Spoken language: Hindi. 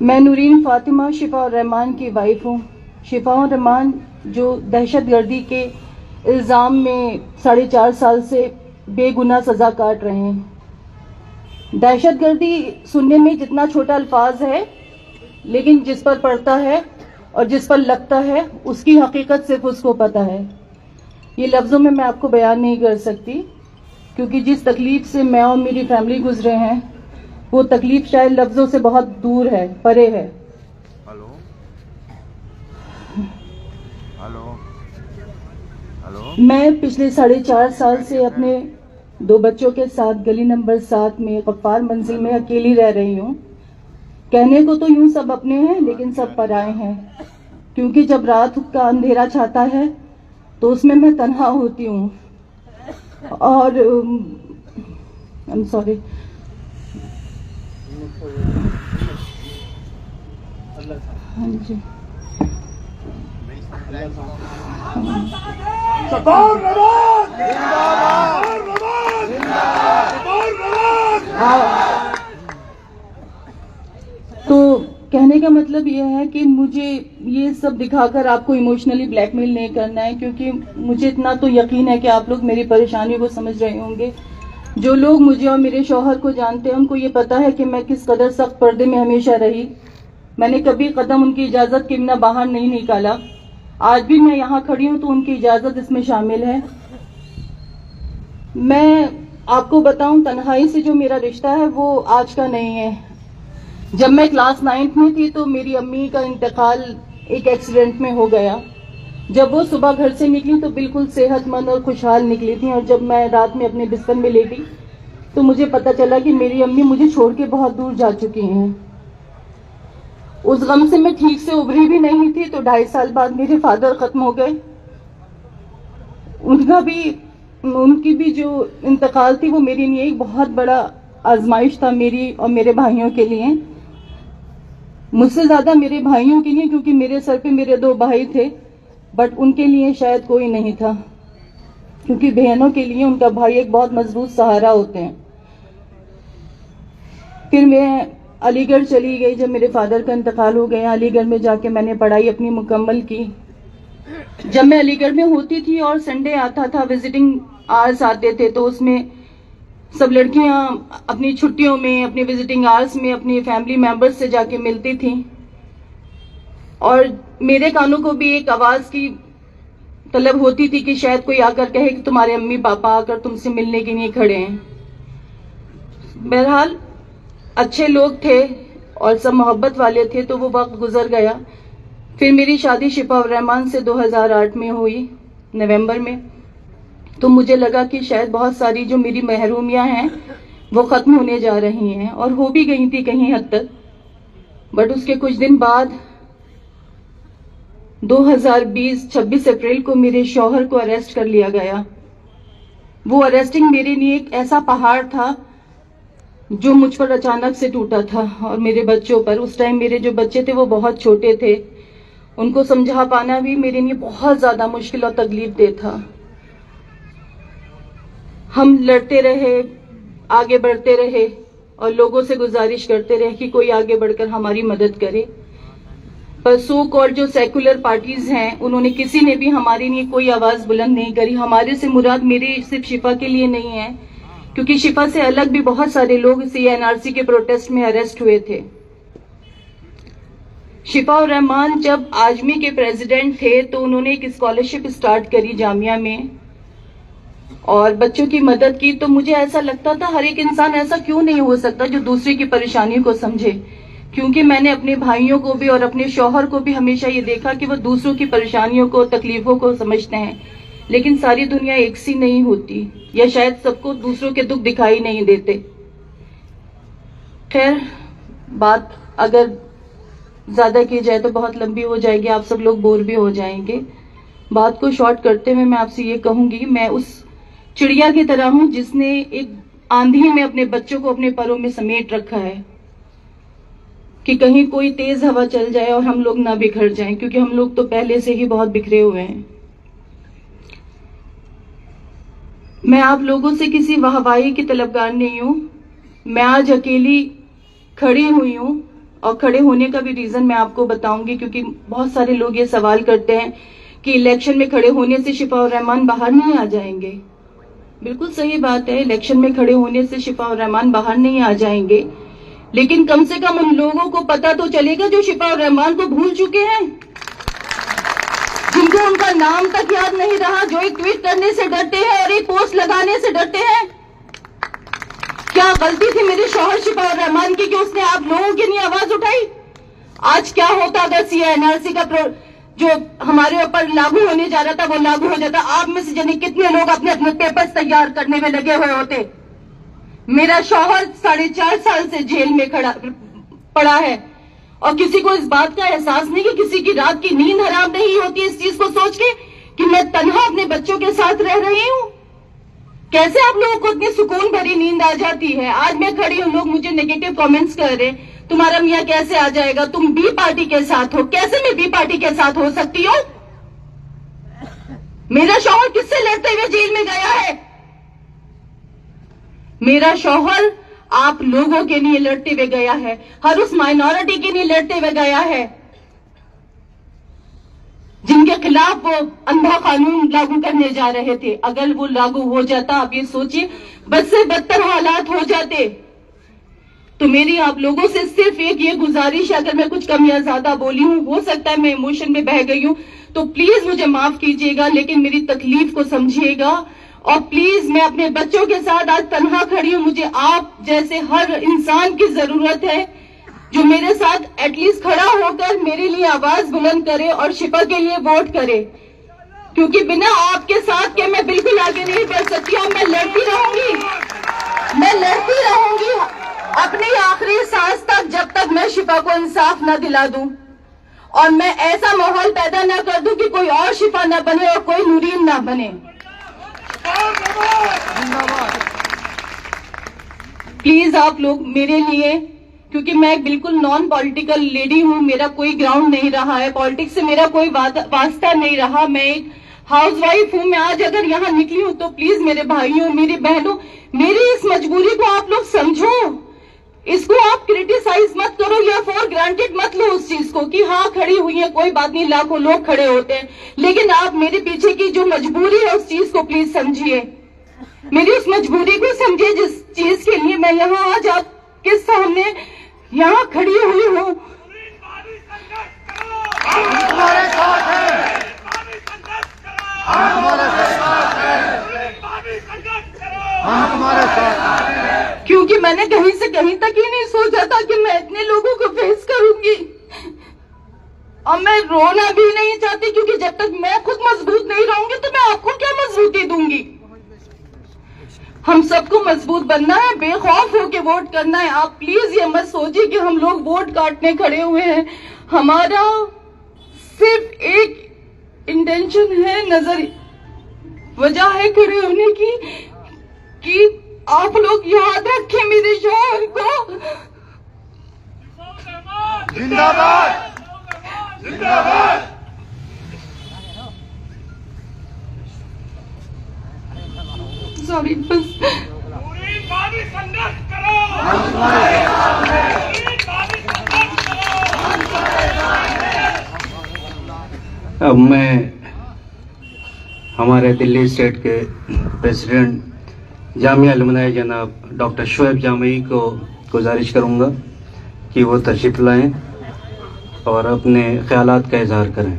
मैं नूरीन फातिमा शिफा रहमान की वाइफ हूँ। शिफा रहमान जो दहशतगर्दी के इल्ज़ाम में 4.5 साल से बेगुनाह सज़ा काट रहे हैं। दहशतगर्दी सुनने में जितना छोटा अल्फाज है, लेकिन जिस पर पड़ता है और जिस पर लगता है उसकी हकीकत सिर्फ उसको पता है। ये लफ्ज़ों में मैं आपको बयान नहीं कर सकती, क्योंकि जिस तकलीफ़ से मैं और मेरी फैमिली गुजरे हैं वो तकलीफ शायद लफ्जों से बहुत दूर है, परे है। Hello hello hello. मैं पिछले 4.5 साल से अपने 2 बच्चों के साथ गली नंबर 7 में गफ्फार मंजिल में अकेली रह रही हूँ। कहने को तो यूं सब अपने हैं, लेकिन सब पराए हैं, क्योंकि जब रात का अंधेरा छाता है तो उसमें मैं तन्हा होती हूँ। और आई एम सॉरी, हाँ जी, तो कहने का मतलब यह है कि मुझे ये सब दिखाकर आपको इमोशनली ब्लैकमेल नहीं करना है, क्योंकि मुझे इतना तो यकीन है कि आप लोग मेरी परेशानी को समझ रहे होंगे। जो लोग मुझे और मेरे शौहर को जानते हैं उनको ये पता है कि मैं किस कदर सख्त पर्दे में हमेशा रही। मैंने कभी कदम उनकी इजाज़त के बिना बाहर नहीं निकाला। आज भी मैं यहाँ खड़ी हूँ तो उनकी इजाज़त इसमें शामिल है। मैं आपको बताऊं, तन्हाई से जो मेरा रिश्ता है वो आज का नहीं है। जब मैं क्लास 9th में थी तो मेरी अम्मी का इंतकाल एक एक्सीडेंट में हो गया। जब वो सुबह घर से निकली तो बिल्कुल सेहतमंद और खुशहाल निकली थी, और जब मैं रात में अपने बिस्तर में लेटी तो मुझे पता चला कि मेरी अम्मी मुझे छोड़ के बहुत दूर जा चुकी हैं। उस गम से मैं ठीक से उभरी भी नहीं थी तो 2.5 साल बाद मेरे फादर खत्म हो गए। उनकी भी जो इंतकाल थी वो मेरे लिए एक बहुत बड़ा आजमाइश था, मेरी और मेरे भाइयों के लिए। मुझसे ज्यादा मेरे भाइयों के लिए, क्योंकि मेरे सर पे मेरे 2 भाई थे, बट उनके लिए शायद कोई नहीं था, क्योंकि बहनों के लिए उनका भाई एक बहुत मजबूत सहारा होते हैं। फिर मैं अलीगढ़ चली गई। जब मेरे फादर का इंतकाल हो गया, अलीगढ़ में जाके मैंने पढ़ाई अपनी मुकम्मल की। जब मैं अलीगढ़ में होती थी और संडे आता था, विजिटिंग आवर्स आते थे, तो उसमें सब लड़कियां अपनी छुट्टियों में, अपने विजिटिंग आवर्स में अपनी फैमिली मेंबर्स से जाके मिलती थी, और मेरे कानों को भी एक आवाज की तलब होती थी कि शायद कोई आकर कहे कि तुम्हारे अम्मी पापा आकर तुमसे मिलने के लिए खड़े हैं। बहरहाल अच्छे लोग थे और सब मोहब्बत वाले थे, तो वो वक्त गुजर गया। फिर मेरी शादी शिफा रहमान से 2008 में हुई, नवंबर में। तो मुझे लगा कि शायद बहुत सारी जो मेरी महरूमियां हैं वो खत्म होने जा रही हैं, और हो भी गई थी कहीं हद तक। बट उसके कुछ दिन बाद 2020 26 अप्रैल को मेरे शौहर को अरेस्ट कर लिया गया। वो अरेस्टिंग मेरे लिए एक ऐसा पहाड़ था जो मुझ पर अचानक से टूटा था, और मेरे बच्चों पर। उस टाइम मेरे जो बच्चे थे वो बहुत छोटे थे, उनको समझा पाना भी मेरे लिए बहुत ज्यादा मुश्किल और तकलीफदेह था। हम लड़ते रहे, आगे बढ़ते रहे, और लोगों से गुजारिश करते रहे कि कोई आगे बढ़कर हमारी मदद करे, पर सो कॉल्ड जो सेकुलर पार्टीज हैं उन्होंने किसी ने भी हमारे लिए कोई आवाज बुलंद नहीं करी। हमारे से मुराद मेरे सिर्फ शिफा के लिए नहीं है, क्योंकि शिफा से अलग भी बहुत सारे लोग CNRC के प्रोटेस्ट में अरेस्ट हुए थे। शिफा रहमान जब आजमी के प्रेसिडेंट थे तो उन्होंने एक स्कॉलरशिप स्टार्ट करी जामिया में और बच्चों की मदद की। तो मुझे ऐसा लगता था हर एक इंसान ऐसा क्यों नहीं हो सकता जो दूसरे की परेशानी को समझे, क्योंकि मैंने अपने भाइयों को भी और अपने शौहर को भी हमेशा ये देखा कि वो दूसरों की परेशानियों को, तकलीफों को समझते हैं। लेकिन सारी दुनिया एक सी नहीं होती, या शायद सबको दूसरों के दुख दिखाई नहीं देते। खैर, बात अगर ज्यादा की जाए तो बहुत लंबी हो जाएगी, आप सब लोग बोर भी हो जाएंगे। बात को शॉर्ट करते हुए मैं आपसे ये कहूंगी, मैं उस चिड़िया की तरह हूं जिसने एक आंधी में अपने बच्चों को अपने परों में समेट रखा है कि कहीं कोई तेज हवा चल जाए और हम लोग ना बिखर जाएं, क्योंकि हम लोग तो पहले से ही बहुत बिखरे हुए हैं। मैं आप लोगों से किसी वाहवाही की तलबगार नहीं हूं। मैं आज अकेली खड़ी हुई हूं और खड़े होने का भी रीजन मैं आपको बताऊंगी, क्योंकि बहुत सारे लोग ये सवाल करते हैं कि इलेक्शन में खड़े होने से शिफा और रहमान बाहर नहीं आ जाएंगे। बिल्कुल सही बात है, इलेक्शन में खड़े होने से शिफा और रहमान बाहर नहीं आ जाएंगे, लेकिन कम से कम उन लोगों को पता तो चलेगा जो शिफा और रहमान को भूल चुके हैं, जिनको उनका नाम तक याद नहीं रहा, जो एक ट्वीट करने से डरते हैं और एक पोस्ट लगाने से डरते हैं। क्या गलती थी मेरे शौहर शिफा और रहमान की कि उसने आप लोगों की नहीं आवाज उठाई? आज क्या होता अगर CA/NRC का जो हमारे ऊपर लागू होने जा रहा था वो लागू हो जाता? आप में से जाने कितने लोग अपने अपने पेपर्स तैयार करने में लगे हुए होते। मेरा शौहर 4.5 साल से जेल में पड़ा है और किसी को इस बात का एहसास नहीं कि किसी की रात की नींद हराम नहीं होती इस चीज को सोच के कि मैं तन्हा अपने बच्चों के साथ रह रही हूँ। कैसे आप लोगों को इतनी सुकून भरी नींद आ जाती है? आज मैं खड़ी हूँ, लोग मुझे नेगेटिव कमेंट्स कर रहे हैं, तुम्हारा मियाँ कैसे आ जाएगा, तुम बी पार्टी के साथ हो। कैसे मैं बी पार्टी के साथ हो सकती हूँ? मेरा शौहर किससे लड़ते हुए जेल में गया है? मेरा शौहर आप लोगों के लिए लड़ते हुए गया है, हर उस माइनॉरिटी के लिए लड़ते हुए गया है जिनके खिलाफ वो अंधा कानून लागू करने जा रहे थे। अगर वो लागू हो जाता, आप ये सोचिए, बद से बदतर हालात हो जाते। तो मेरी आप लोगों से सिर्फ एक ये गुजारिश है, अगर मैं कुछ कम या ज्यादा बोली हूँ, हो सकता है मैं इमोशन में बह गई हूँ, तो प्लीज मुझे माफ कीजिएगा, लेकिन मेरी तकलीफ को समझिएगा। और प्लीज, मैं अपने बच्चों के साथ आज तन्हा खड़ी हूँ, मुझे आप जैसे हर इंसान की जरूरत है जो मेरे साथ एटलीस्ट खड़ा होकर मेरे लिए आवाज बुलंद करे और शिफा के लिए वोट करे, क्योंकि बिना आपके साथ के मैं बिल्कुल आगे नहीं बढ़ सकती और मैं लड़ती रहूंगी अपनी आखिरी सांस तक, जब तक मैं शिफा को इंसाफ न दिला दूं और मैं ऐसा माहौल पैदा न कर दूं कि कोई और शिफा न बने और कोई नूरीन न बने। प्लीज आप लोग मेरे लिए, क्योंकि मैं बिल्कुल नॉन पॉलिटिकल लेडी हूँ, मेरा कोई ग्राउंड नहीं रहा है, पॉलिटिक्स से मेरा कोई वास्ता नहीं रहा, मैं एक हाउसवाइफ हूँ। मैं आज अगर यहाँ निकली हूँ तो प्लीज मेरे भाइयों, मेरी बहनों, मेरी इस मजबूरी को आप लोग समझो, इसको आप क्रिटिसाइज मत करो या फॉर ग्रांटेड मत लो उस चीज को कि हाँ खड़ी हुई है, कोई बात नहीं, लाखों लोग खड़े होते हैं, लेकिन आप मेरे पीछे की जो मजबूरी है उस चीज को प्लीज समझिए, मेरी उस मजबूरी को समझिए जिस चीज के लिए मैं यहाँ आज आपके सामने यहाँ खड़ी हुई हूँ। हमारे साथ है, हमारे साथ, क्योंकि मैंने कहीं से कहीं तक ही नहीं सोचा था कि मैं इतने लोगों को फेस करूंगी, और मैं रोना भी नहीं चाहती, क्योंकि जब तक मैं खुद मजबूत नहीं रहूंगी तो मैं आपको क्या मजबूती दूंगी। हम सबको मजबूत बनना है, बेखौफ होके वोट करना है। आप प्लीज ये मत सोचिए कि हम लोग वोट काटने खड़े हुए हैं, हमारा सिर्फ एक इंटेंशन है, नजर वजह है खड़े होने की कि आप लोग याद रखें मेरे शौहर को। जिंदाबाद, जिंदाबाद। सॉरी, बस संघर्ष करो, अब मैं हमारे दिल्ली स्टेट के प्रेसिडेंट जामिया अलमनाई जनाब डॉक्टर शोएब जामई को गुजारिश करूंगा कि वो तशरीफ लाएं और अपने ख्यालात का इजहार करें।